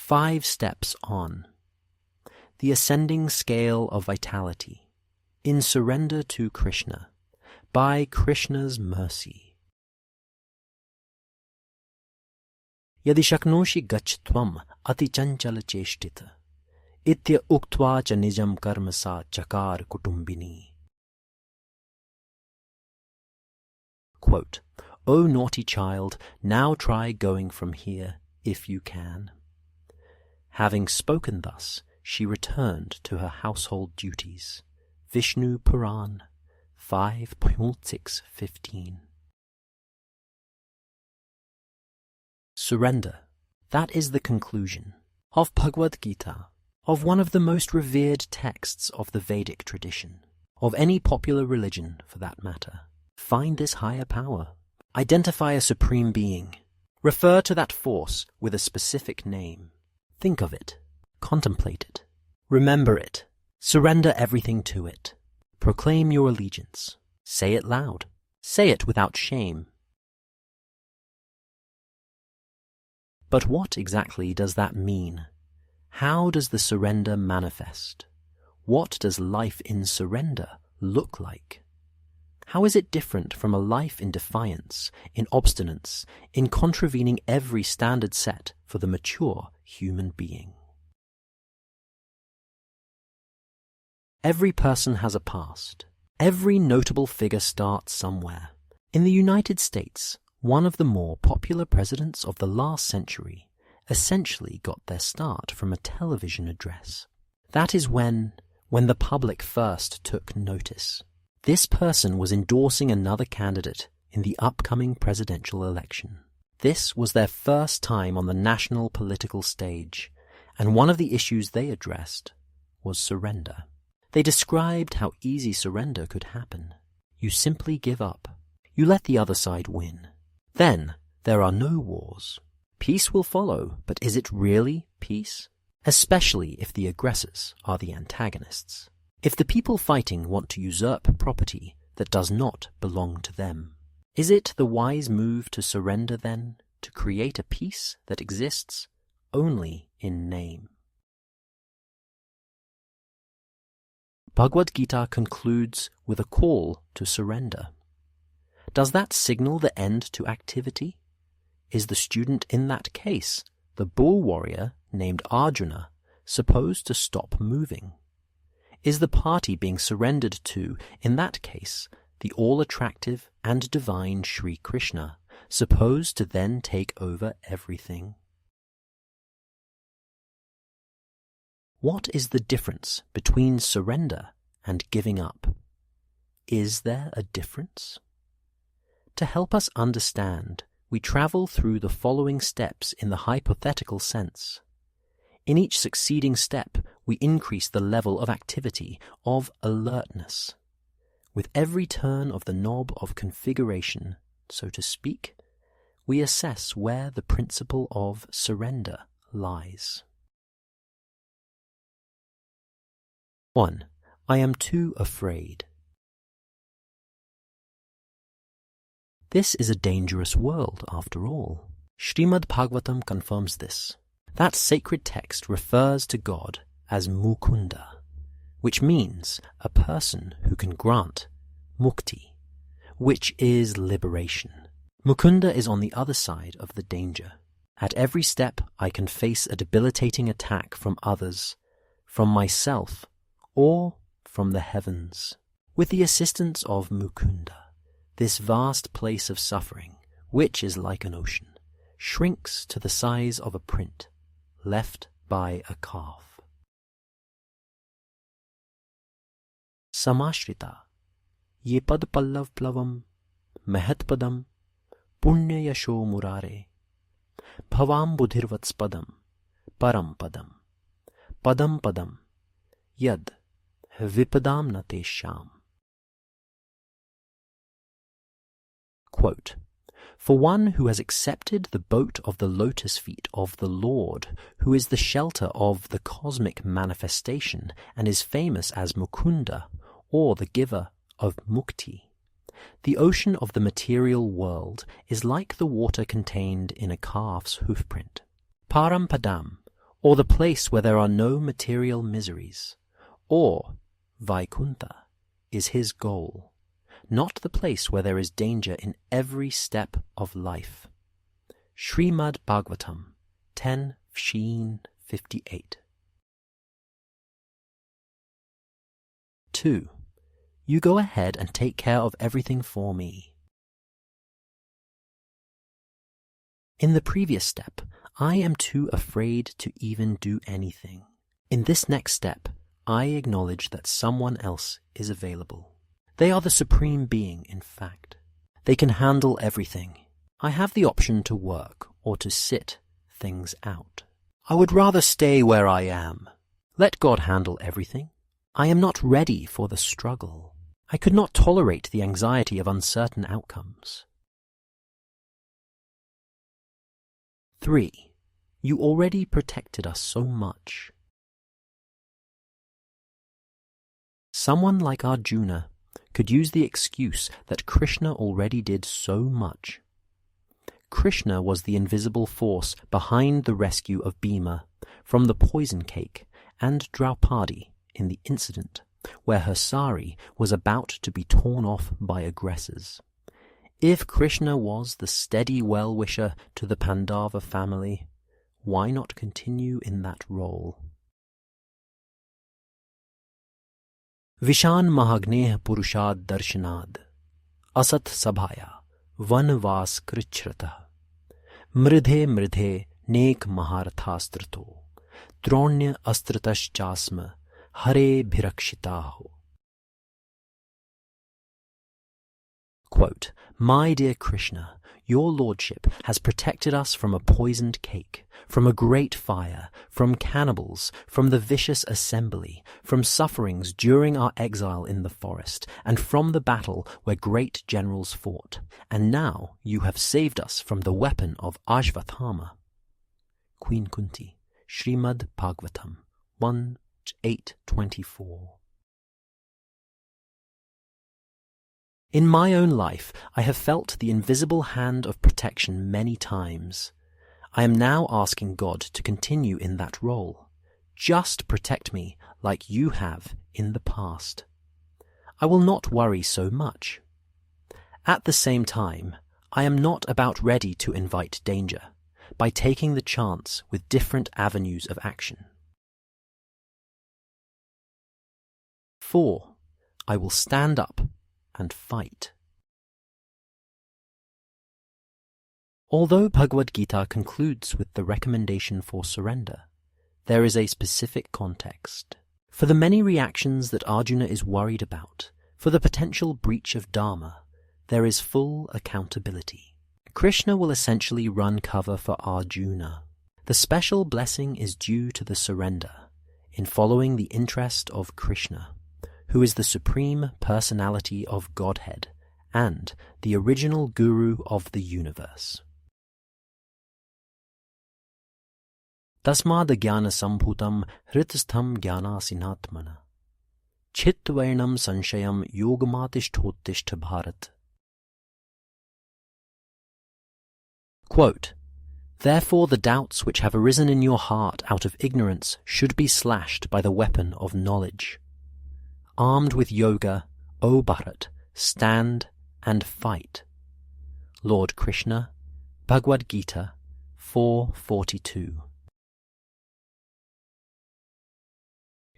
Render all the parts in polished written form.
5 steps on. The ascending scale of vitality, in surrender to Krishna, by Krishna's mercy. Yadi shaknoshi gach tvam ati chanchala cheshtita, itya uktva cha nijam karma sa chakar kutumbini. Quote, O naughty child, now try going from here, if you can. Having spoken thus, she returned to her household duties. Vishnu Purana 5.6.15. Surrender. That is the conclusion of Bhagavad-gita, of one of the most revered texts of the Vedic tradition, of any popular religion for that matter. Find this higher power. Identify a supreme being. Refer to that force with a specific name. Think of it. Contemplate it. Remember it. Surrender everything to it. Proclaim your allegiance. Say it loud. Say it without shame. But what exactly does that mean? How does the surrender manifest? What does life in surrender look like? How is it different from a life in defiance, in obstinance, in contravening every standard set for the mature human being? Every person has a past. Every notable figure starts somewhere. In the United States, one of the more popular presidents of the last century essentially got their start from a television address. That is when the public first took notice. This person was endorsing another candidate in the upcoming presidential election. This was their first time on the national political stage, and one of the issues they addressed was surrender. They described how easy surrender could happen. You simply give up. You let the other side win. Then there are no wars. Peace will follow, but is it really peace? Especially if the aggressors are the antagonists. If the people fighting want to usurp property that does not belong to them, is it the wise move to surrender then, to create a peace that exists only in name? Bhagavad-gita concludes with a call to surrender. Does that signal the end to activity? Is the student in that case, the bull warrior named Arjuna, supposed to stop moving? Is the party being surrendered to, in that case, the all-attractive and divine Sri Krishna, supposed to then take over everything? What is the difference between surrender and giving up? Is there a difference? To help us understand, we travel through the following steps in the hypothetical sense. In each succeeding step, we increase the level of activity, of alertness. With every turn of the knob of configuration, so to speak, we assess where the principle of surrender lies. 1. I am too afraid. This is a dangerous world, after all. Srimad Bhagavatam confirms this. That sacred text refers to God as Mukunda, which means a person who can grant mukti, which is liberation. Mukunda is on the other side of the danger. At every step I can face a debilitating attack from others, from myself, or from the heavens. With the assistance of Mukunda, this vast place of suffering, which is like an ocean, shrinks to the size of a print left by a calf. Samashrita ye pad pallav plavam mahat padam punya yasho murare bhavam budhirvats padam param padam padam padam yad vipadam natesham. Quote, For one who has accepted the boat of the lotus feet of the Lord, who is the shelter of the cosmic manifestation and is famous as Mukunda, or the giver of mukti, the ocean of the material world is like the water contained in a calf's hoofprint. Param padam, or the place where there are no material miseries, or Vaikuntha is his goal, not the place where there is danger in every step of life. Srimad Bhagavatam 10:58. 2. You go ahead and take care of everything for me. In the previous step, I am too afraid to even do anything. In this next step, I acknowledge that someone else is available. They are the Supreme Being, in fact. They can handle everything. I have the option to work or to sit things out. I would rather stay where I am. Let God handle everything. I am not ready for the struggle. I could not tolerate the anxiety of uncertain outcomes. 3. You already protected us so much. Someone like Arjuna could use the excuse that Krishna already did so much. Krishna was the invisible force behind the rescue of Bhima from the poison cake and Draupadi in the incident where her sari was about to be torn off by aggressors. If Krishna was the steady well-wisher to the Pandava family, why not continue in that role? Vishan Mahagneh Purushad Darshanad Asat Sabhaya Vanvas Krichrata Mridhe Mridhe Nek Maharathastrato Dronya Astratash Jasma Hare Bhirakshitaho. Quote, My dear Krishna, your lordship has protected us from a poisoned cake, from a great fire, from cannibals, from the vicious assembly, from sufferings during our exile in the forest, and from the battle where great generals fought. And now you have saved us from the weapon of Ashvathama. Queen Kunti, Srimad Bhagavatam 1:8-24. In my own life, I have felt the invisible hand of protection many times. I am now asking God to continue in that role. Just protect me like you have in the past. I will not worry so much. At the same time, I am not about ready to invite danger by taking the chance with different avenues of action. 4. I will stand up and fight. Although Bhagavad-gita concludes with the recommendation for surrender, there is a specific context. For the many reactions that Arjuna is worried about, for the potential breach of Dharma, there is full accountability. Krishna will essentially run cover for Arjuna. The special blessing is due to the surrender, in following the interest of Krishna, who is the Supreme Personality of Godhead and the original Guru of the universe. Tasmad jnana sambhutam hritastham jnana sinatmana chitvainam sanshayam yogamatishthotishta bharat. Quote, Therefore the doubts which have arisen in your heart out of ignorance should be slashed by the weapon of knowledge. Armed with yoga, O Bharat, stand and fight. Lord Krishna, Bhagavad-gita 4:42.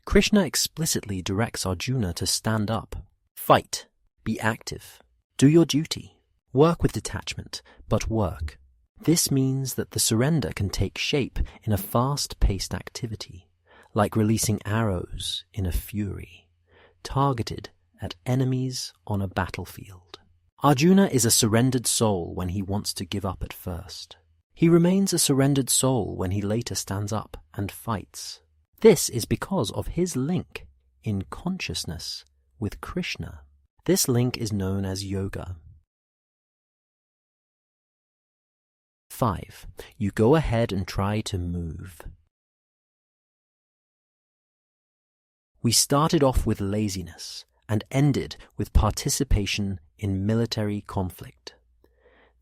Krishna explicitly directs Arjuna to stand up, fight, be active, do your duty, work with detachment, but work. This means that the surrender can take shape in a fast-paced activity, like releasing arrows in a fury, targeted at enemies on a battlefield. Arjuna is a surrendered soul when he wants to give up at first. He remains a surrendered soul when he later stands up and fights. This is because of his link in consciousness with Krishna. This link is known as yoga. 5. You go ahead and try to move. We started off with laziness and ended with participation in military conflict.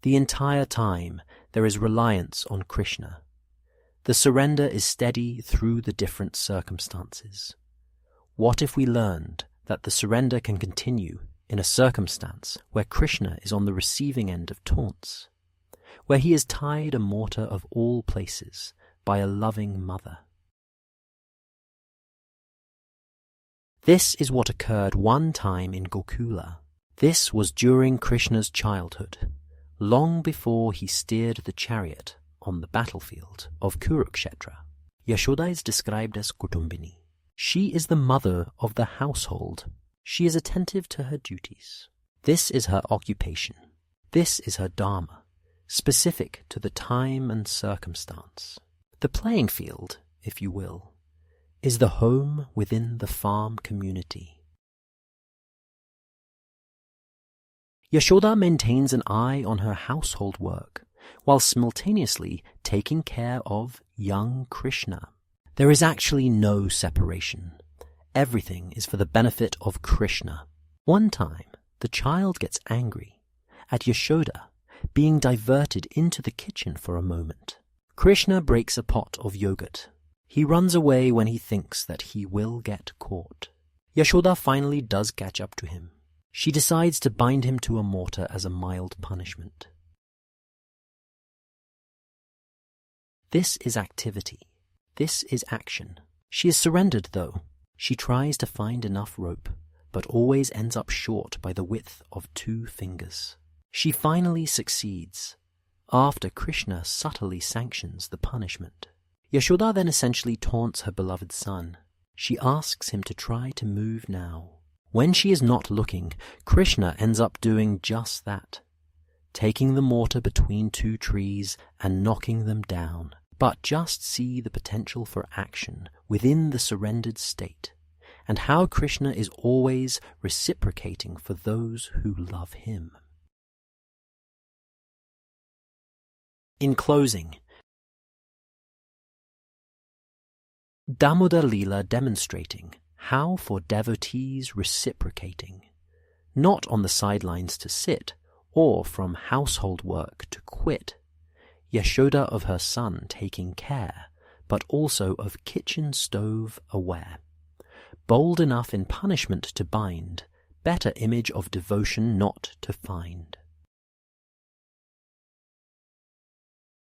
The entire time there is reliance on Krishna. The surrender is steady through the different circumstances. What if we learned that the surrender can continue in a circumstance where Krishna is on the receiving end of taunts, where he is tied a mortar of all places by a loving mother? This is what occurred one time in Gokula. This was during Krishna's childhood, long before he steered the chariot on the battlefield of Kurukshetra. Yashoda is described as Kutumbini. She is the mother of the household. She is attentive to her duties. This is her occupation. This is her dharma, specific to the time and circumstance. The playing field, if you will, is the home within the farm community. Yashoda maintains an eye on her household work, while simultaneously taking care of young Krishna. There is actually no separation. Everything is for the benefit of Krishna. One time, the child gets angry at Yashoda being diverted into the kitchen for a moment. Krishna breaks a pot of yogurt. He runs away when he thinks that he will get caught. Yashoda finally does catch up to him. She decides to bind him to a mortar as a mild punishment. This is activity. This is action. She is surrendered, though. She tries to find enough rope, but always ends up short by the width of 2 fingers. She finally succeeds, after Krishna subtly sanctions the punishment. Yashoda then essentially taunts her beloved son. She asks him to try to move now. When she is not looking, Krishna ends up doing just that, taking the mortar between 2 trees and knocking them down. But just see the potential for action within the surrendered state, and how Krishna is always reciprocating for those who love him. In closing, Damodar Leela demonstrating how for devotees reciprocating, not on the sidelines to sit, or from household work to quit, Yashoda of her son taking care, but also of kitchen stove aware. Bold enough in punishment to bind, better image of devotion not to find.